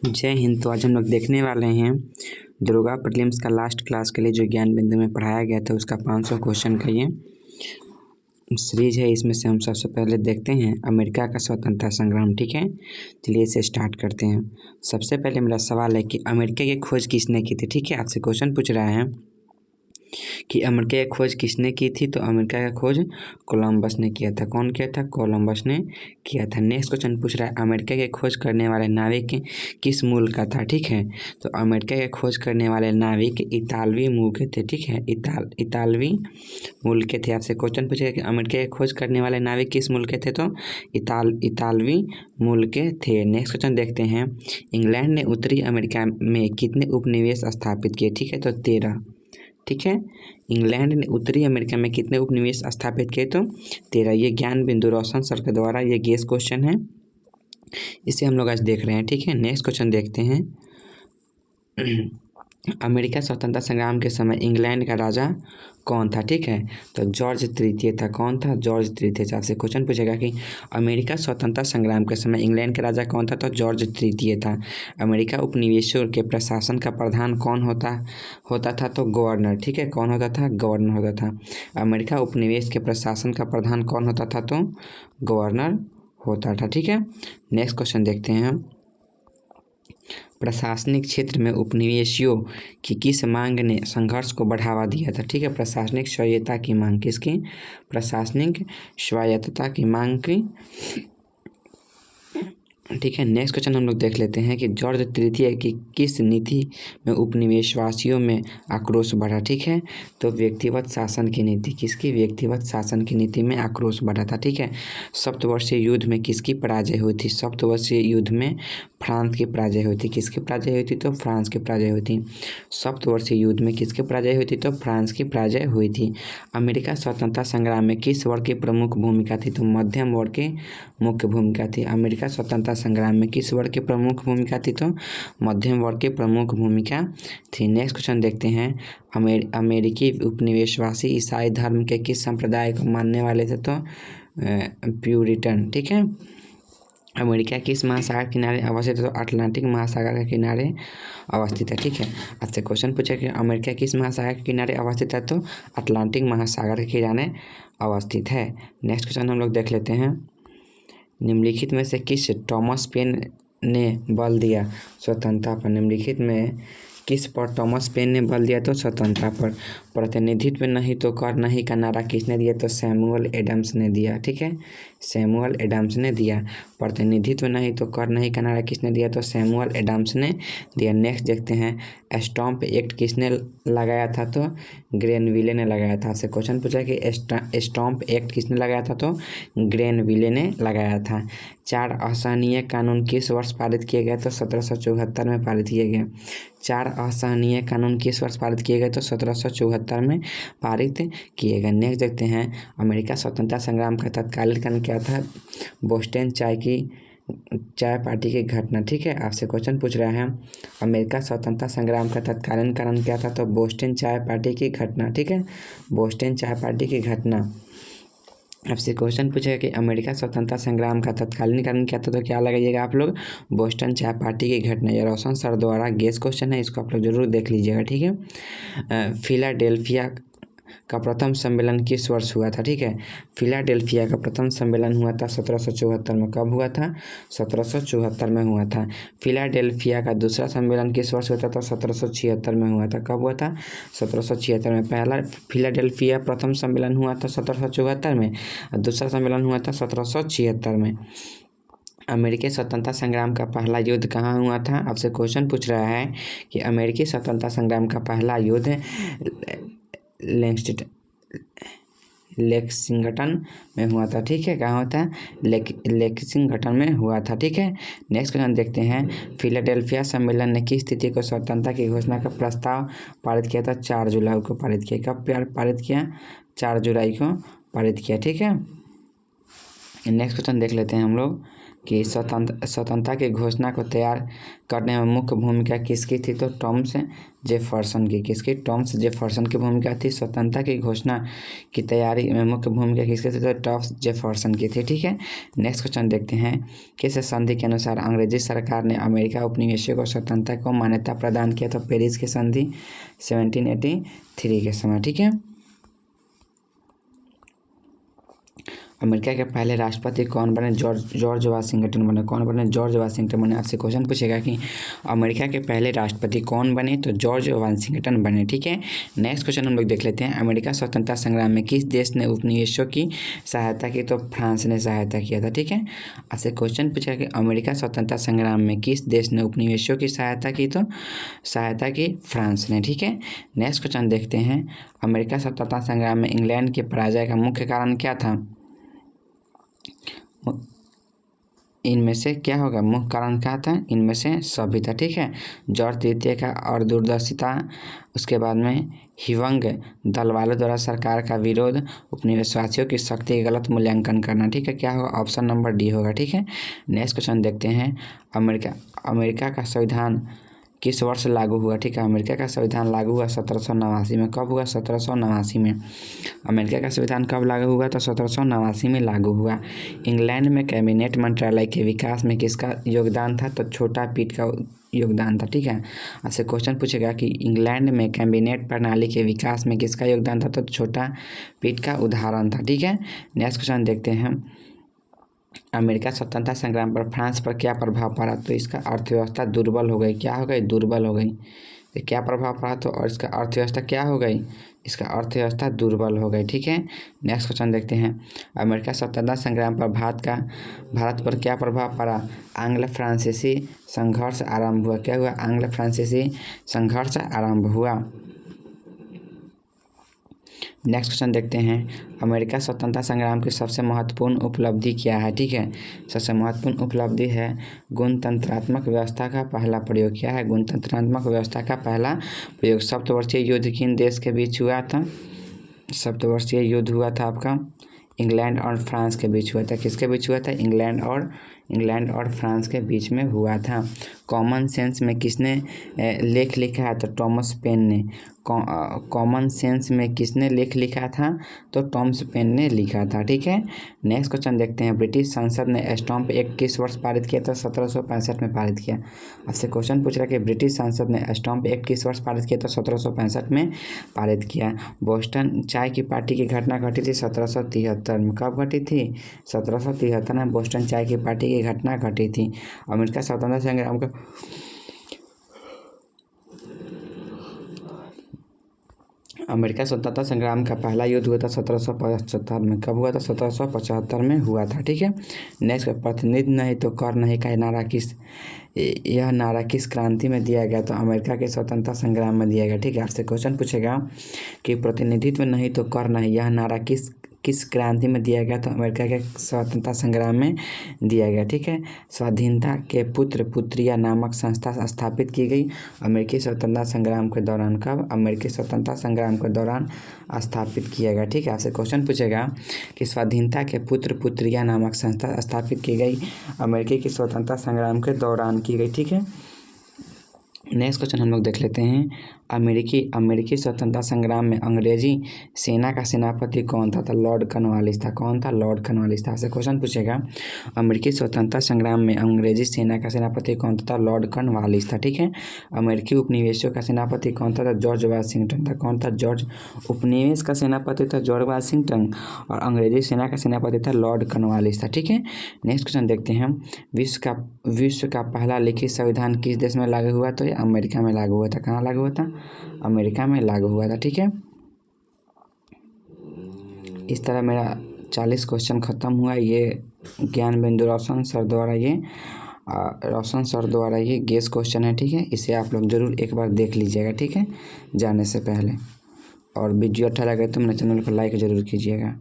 जय हिंद। तो आज हम लोग देखने वाले हैं दुर्गा प्रीलिम्स का लास्ट क्लास के लिए जो ज्ञान बिंदु में पढ़ाया गया था उसका 500 क्वेश्चन का ये सीरीज है। इसमें से हम सबसे पहले देखते हैं अमेरिका का स्वतंत्रता संग्राम। ठीक है, चलिए इसे स्टार्ट करते हैं। सबसे पहले मेरा सवाल है कि अमेरिका की खोज किसने की थी। ठीक है, आपसे क्वेश्चन पूछ रहा है कि अमेरिका की खोज किसने की थी। तो अमेरिका का खोज कोलंबस ने किया था। कौन किया था? कोलंबस ने किया था। नेक्स्ट क्वेश्चन पूछ रहा है अमेरिका की खोज करने वाले नाविक किस मूल का था। ठीक है, तो अमेरिका की खोज करने वाले नाविक इतालवी मूल के थे। ठीक है, इतालवी मूल के थे। आपसे क्वेश्चन पूछेगा कि अमेरिका की खोज करने वाले नाविक किस मूल के थे, तो इतालवी मूल के थे। नेक्स्ट क्वेश्चन देखते हैं इंग्लैंड ने उत्तरी अमेरिका में कितने उपनिवेश स्थापित किए। ठीक है, तो 13। ठीक है, इंग्लैंड ने उत्तरी अमेरिका में कितने उपनिवेश स्थापित किए, तो 13। ये ज्ञान बिंदु रोशन सर के द्वारा ये गेस क्वेश्चन है, इसे हम लोग आज देख रहे हैं। ठीक है, नेक्स्ट क्वेश्चन देखते हैं अमेरिका स्वतंत्रता संग्राम के समय इंग्लैंड का राजा कौन था। ठीक है, तो जॉर्ज तृतीय था। कौन था? जॉर्ज तृतीय। आपसे क्वेश्चन पूछेगा कि अमेरिका स्वतंत्रता संग्राम के समय इंग्लैंड का राजा कौन था, तो जॉर्ज तृतीय था। अमेरिका उपनिवेशों के प्रशासन का प्रधान कौन होता था, तो गवर्नर। ठीक है, कौन होता था? गवर्नर होता था। अमेरिका उपनिवेश के प्रशासन का प्रधान कौन होता था, तो गवर्नर होता था। ठीक है, नेक्स्ट क्वेश्चन देखते हैं हम प्रशासनिक क्षेत्र में उपनिवेशियों की किस मांग ने संघर्ष को बढ़ावा दिया था। ठीक है, प्रशासनिक स्वायत्तता की मांग किसकी? प्रशासनिक स्वायत्तता की मांग की। ठीक है, नेक्स्ट क्वेश्चन हम लोग देख लेते हैं कि जॉर्ज तृतीय की किस नीति में उपनिवेशवासियों में आक्रोश बढ़ा। ठीक है, तो व्यक्तिगत शासन की नीति। किसकी? व्यक्तिगत शासन की नीति में आक्रोश बढ़ा था। ठीक है, सप्तवर्षीय युद्ध में किसकी पराजय हुई थी? सप्तवर्षीय युद्ध में फ्रांस की पराजय हुई थी। किसकी पराजय हुई थी? तो फ्रांस की पराजय हुई थी। सप्तवर्षीय युद्ध में किसकी पराजय हुई थी? तो फ्रांस की पराजय हुई थी। अमेरिका स्वतंत्रता संग्राम में किस वर्ग की प्रमुख भूमिका थी? तो मध्यम वर्ग की मुख्य भूमिका थी। अमेरिका स्वतंत्रता संग्राम में किस वर्ग की प्रमुख भूमिका थी? तो मध्यम वर्ग की प्रमुख भूमिका थी। नेक्स्ट क्वेश्चन देखते हैं अमेरिकी उपनिवेशवासी ईसाई धर्म के किस संप्रदाय को मानने वाले थे? तो प्यूरिटन। ठीक है, अमेरिका किस महासागर किनारे अवस्थित है? तो अटलांटिक महासागर के किनारे अवस्थित है। ठीक है, आपसे क्वेश्चन पूछा कि अमेरिका किस महासागर के किनारे अवस्थित है? तो अटलांटिक महासागर के किनारे अवस्थित है। नेक्स्ट क्वेश्चन हम लोग देख लेते हैं निम्नलिखित में से किस टॉमस पेन ने बल दिया स्वतंत्रता पर। निम्नलिखित में किस पर टॉमस पेन ने बल दिया? तो स्वतंत्रता पर। प्रतिनिधित्व नहीं तो कर नहीं का नारा किसने दिया? तो सैमुअल एडम्स ने दिया। ठीक है, सैमुअल एडम्स ने दिया। प्रतिनिधित्व नहीं तो कर नहीं का नारा किसने दिया? तो सैमुअल एडम्स ने दिया। नेक्स्ट देखते हैं स्टॉम्प एक्ट किसने लगाया था? तो ग्रेनविले ने लगाया था। आपसे क्वेश्चन पूछा कि स्टॉम्प एक्ट किसने लगाया था? तो ग्रेनविले ने लगाया था। 4 असहनीय कानून किस वर्ष पारित किए गए? तो 1774 में पारित किए गए। 4 असहनीय कानून किस वर्ष पारित किए गए? तो 1774 में पारित किए गए। नेक्स्ट देखते हैं अमेरिका स्वतंत्रता संग्राम का तत्कालीन कारण क्या था? बोस्टन चाय पार्टी की घटना। ठीक है, आपसे क्वेश्चन पूछ रहा है अमेरिका स्वतंत्रता संग्राम का तत्कालीन कारण क्या था? तो बोस्टन चाय पार्टी की घटना। ठीक है, बोस्टन चाय पार्टी की घटना। आपसे क्वेश्चन पूछेगा कि अमेरिका स्वतंत्रता संग्राम का तत्कालीन कारण क्या था? तो क्या लगाइएगा आप लोग? बोस्टन चाय पार्टी की घटना। ये रोशन सर द्वारा गेस क्वेश्चन है, इसको आप लोग जरूर देख लीजिएगा। ठीक है, फिलाडेल्फिया का प्रथम सम्मेलन किस वर्ष हुआ था? ठीक है, फिलाडेल्फिया का प्रथम सम्मेलन हुआ था 1774 में। कब हुआ था? 1774 में हुआ था। फिलाडेल्फिया का दूसरा सम्मेलन किस वर्ष हुआ था? तो 1776 में हुआ था। कब हुआ था? 1776 में। पहला फिलाडेल्फिया प्रथम सम्मेलन हुआ था 1774 में और दूसरा सम्मेलन हुआ था 1776 में। अमेरिकी स्वतंत्रता संग्राम का पहला युद्ध कहाँ हुआ था? आपसे क्वेश्चन पूछ रहा है कि अमेरिकी स्वतंत्रता संग्राम का पहला युद्ध लेक्सिंगटन में हुआ था। ठीक है, कहाँ होता है? लेक्सिंगटन में हुआ था। ठीक है, नेक्स्ट क्वेश्चन देखते हैं फिलाडेल्फिया सम्मेलन ने किस तिथि को स्वतंत्रता की घोषणा का प्रस्ताव पारित किया था? 4 जुलाई को पारित किया। कब पारित किया? 4 जुलाई को पारित किया। ठीक है, नेक्स्ट क्वेश्चन देख लेते हैं हम लोग कि स्वतंत्रता की घोषणा को तैयार करने में मुख्य भूमिका किसकी थी? तो टॉमस जेफरसन की। किसकी? टॉमस जेफरसन की भूमिका थी। स्वतंत्रता की घोषणा की तैयारी में मुख्य भूमिका किसकी थी? तो टॉमस जेफरसन की थी। ठीक है, नेक्स्ट क्वेश्चन देखते हैं। किस संधि के अनुसार अंग्रेजी सरकार ने अमेरिका उपनिवेशियों को स्वतंत्रता को मान्यता प्रदान किया? तो पेरिस की संधि 1783 के समय। ठीक है, अमेरिका के पहले राष्ट्रपति कौन बने? जॉर्ज वाशिंगटन बने। कौन बने? जॉर्ज वाशिंगटन बने। आपसे क्वेश्चन पूछेगा कि अमेरिका के पहले राष्ट्रपति कौन बने? तो जॉर्ज वाशिंगटन बने। ठीक है, नेक्स्ट क्वेश्चन हम लोग देख लेते हैं। अमेरिका स्वतंत्रता संग्राम में किस देश ने उपनिवेशों की सहायता की? तो फ्रांस ने सहायता किया था। ठीक है, आपसे क्वेश्चन पूछेगा कि अमेरिका स्वतंत्रता संग्राम में किस देश ने उपनिवेशों की सहायता की? तो सहायता की फ्रांस ने। ठीक है, नेक्स्ट क्वेश्चन देखते हैं। अमेरिका स्वतंत्रता संग्राम में इंग्लैंड के पराजय का मुख्य कारण क्या था? इनमें से क्या होगा? मुख्य कारण क्या था? इनमें से सभी था। ठीक है, जॉर्ज तृतीय का और दूरदर्शिता, उसके बाद में हिवंग दल वालों द्वारा सरकार का विरोध, उपनिवेशवासियों की शक्ति का गलत मूल्यांकन करना। ठीक है, क्या होगा? ऑप्शन नंबर डी होगा। ठीक है, नेक्स्ट क्वेश्चन देखते हैं। अमेरिका का संविधान किस वर्ष लागू हुआ? ठीक है, अमेरिका का संविधान लागू हुआ 1789 में। कब हुआ? 1789 में। अमेरिका का संविधान कब लागू हुआ? तो 1789 में लागू हुआ। इंग्लैंड में कैबिनेट मंत्रालय के विकास में किसका योगदान था? तो छोटा पीट का योगदान था। ठीक है, आपसे क्वेश्चन पूछेगा कि इंग्लैंड में कैबिनेट प्रणाली के विकास में किसका योगदान था? तो छोटा पीट का उदाहरण था। ठीक है, नेक्स्ट क्वेश्चन देखते हैं। अमेरिका स्वतंत्रता संग्राम पर फ्रांस पर क्या प्रभाव पड़ा? तो इसका अर्थव्यवस्था दुर्बल हो गई। क्या हो गई? दुर्बल हो गई। तो क्या प्रभाव पड़ा? तो और इसका अर्थव्यवस्था क्या हो गई? इसका अर्थव्यवस्था दुर्बल हो गई। ठीक है, नेक्स्ट क्वेश्चन देखते हैं। अमेरिका स्वतंत्रता संग्राम पर भारत पर क्या प्रभाव पड़ा? आंग्ल फ्रांसीसी संघर्ष आरंभ हुआ। क्या हुआ? आंग्ल फ्रांसीसी संघर्ष आरंभ हुआ। नेक्स्ट क्वेश्चन देखते हैं। अमेरिका स्वतंत्रता संग्राम की सबसे महत्वपूर्ण उपलब्धि क्या है? ठीक है, सबसे महत्वपूर्ण उपलब्धि है गणतंत्रात्मक व्यवस्था का पहला प्रयोग। क्या है? गणतंत्रात्मक व्यवस्था का पहला प्रयोग। सप्तवर्षीय युद्ध किन देश के बीच हुआ था? सप्तवर्षीय युद्ध हुआ था आपका इंग्लैंड और फ्रांस के बीच हुआ था। किसके बीच हुआ था? इंग्लैंड और फ्रांस के बीच में हुआ था। कॉमन सेंस में किसने लेख लिखा है? तो टॉमस पेन ने। कॉमन सेंस में किसने लेख लिखा था? तो टॉमस पेन ने लिखा था। ठीक है, नेक्स्ट क्वेश्चन देखते हैं। ब्रिटिश संसद ने स्टैम्प एक्ट किस वर्ष पारित किया? तो 1765 में पारित किया। आपसे क्वेश्चन पूछ रहा है कि ब्रिटिश संसद ने स्टैम्प एक्ट किस वर्ष पारित किया? तो 1765 में पारित किया। बोस्टन चाय की पार्टी की घटना घटी थी 1773 में। कब घटी थी? 1773 में बोस्टन चाय की पार्टी की घटना घटी थी। अमेरिका स्वतंत्रता संग्राम का अमेरिका स्वतंत्रता संग्राम का पहला युद्ध हुआ था 1775 में। कब हुआ था? 1775 में हुआ था। ठीक है, नेक्स्ट, प्रतिनिधि नहीं तो कर नहीं का यह नारा किस क्रांति में दिया गया? तो अमेरिका के स्वतंत्रता संग्राम में दिया गया। ठीक है, आपसे क्वेश्चन पूछेगा कि प्रतिनिधित्व नहीं तो कर नहीं, यह नारा किस क्रांति में दिया गया? तो अमेरिका के स्वतंत्रता संग्राम में दिया गया। ठीक है, स्वाधीनता के पुत्र पुत्रिया नामक संस्था स्थापित की गई अमेरिकी स्वतंत्रता संग्राम के दौरान। कब? अमेरिकी स्वतंत्रता संग्राम के दौरान स्थापित किया गया। ठीक है, आपसे क्वेश्चन पूछेगा कि स्वाधीनता के पुत्र पुत्रिया नामक संस्था स्थापित की गई अमेरिकी की स्वतंत्रता संग्राम के दौरान की गई। ठीक है, नेक्स्ट क्वेश्चन हम लोग देख लेते हैं। अमेरिकी स्वतंत्रता संग्राम में अंग्रेजी सेना का सेनापति कौन था? तो लॉर्ड कॉर्नवालिस था। कौन था? लॉर्ड कॉर्नवालिस था। आपसे क्वेश्चन पूछेगा अमेरिकी स्वतंत्रता संग्राम में अंग्रेजी सेना का सेनापति कौन था? लॉर्ड कॉर्नवालिस था। ठीक है, अमेरिकी उपनिवेशों का सेनापति कौन था? जॉर्ज वाशिंगटन था। कौन था? जॉर्ज उपनिवेश का सेनापति था जॉर्ज वाशिंगटन और अंग्रेजी सेना का सेनापति था लॉर्ड कॉर्नवालिस था। ठीक है, नेक्स्ट क्वेश्चन देखते हैं। विश्व का पहला लिखित संविधान किस देश में लागू हुआ? तो अमेरिका में लागू हुआ था। कहाँ लागू हुआ था? अमेरिका में लागू हुआ था। ठीक है, इस तरह मेरा 40 क्वेश्चन खत्म हुआ। ये ज्ञान बिंदु रोशन सर द्वारा ये गेस क्वेश्चन है। ठीक है, इसे आप लोग जरूर एक बार देख लीजिएगा। ठीक है, जाने से पहले, और वीडियो अच्छा लगे तो मेरे चैनल को लाइक जरूर कीजिएगा।